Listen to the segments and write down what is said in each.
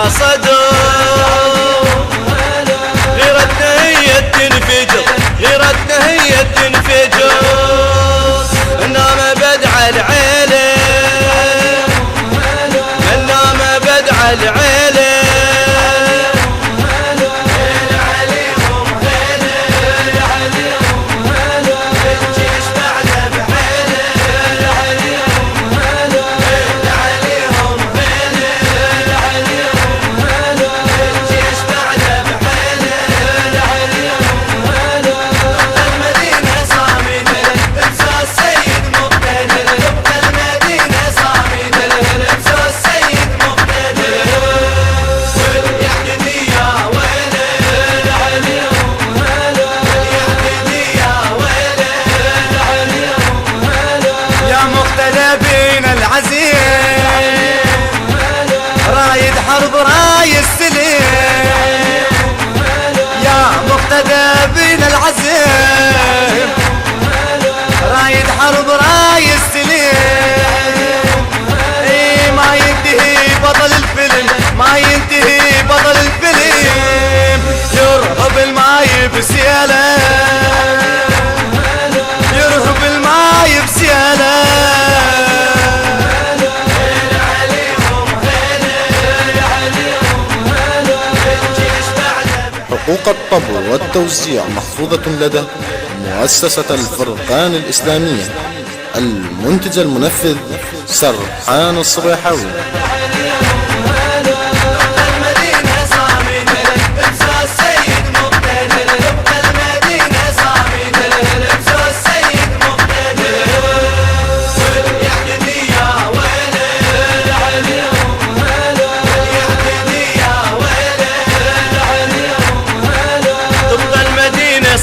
صدور، غيرتنا هي تنفجر، غيرتنا هي تنفجر. نام بدع العيلة، من نام بدع العيلة. رايد حرب راي السليم، يا مقتدى بنا العزيم. رايد حرب راي السليم، اي ما ينتهي بطل الفيلم، ما ينتهي بطل الفيلم. يرهب الماي بسياله، يرهب الماي بسياله. حقوق الطبع والتوزيع محفوظة لدى مؤسسة الفرقان الإسلامية. المنتج المنفذ سرحان الصبيحاوي.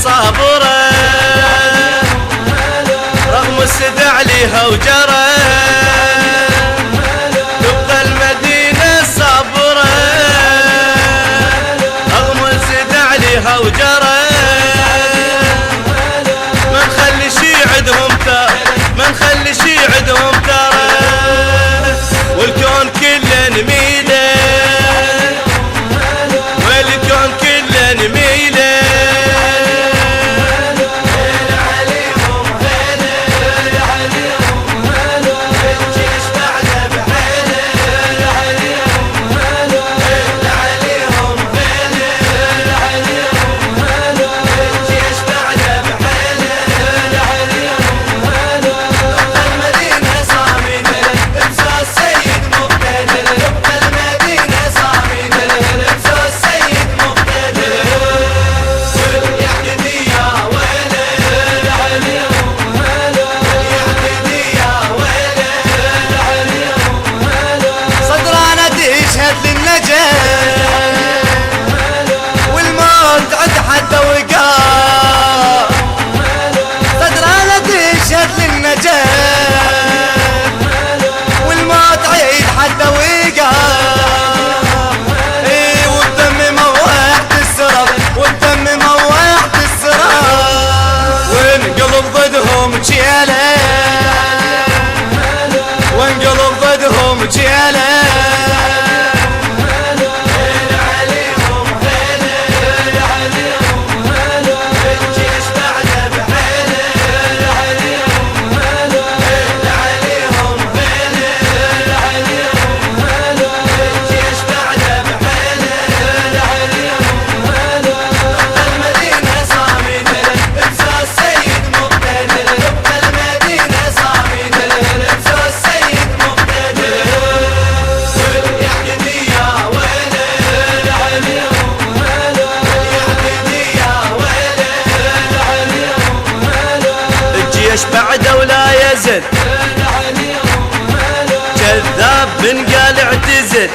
صابرة رغم السدع ليها وجرى، تبقى المدينة صابرة رغم السدع ليها وجرى. ما نخلي شي عندهم ترى، ما نخلي شي عندهم ترى، والكون كله نميله، والكون كله نميله. والموت عد حد وقاف، صدرانا تشهد للنجاة، والموت عيد حد وقاف. اي والدم موحت السراب، والدم موحت السراب. وانقلب ضدهم جياله، وانقلب ضدهم جياله. بعده ولا يزل، كذاب من قال اعتزل.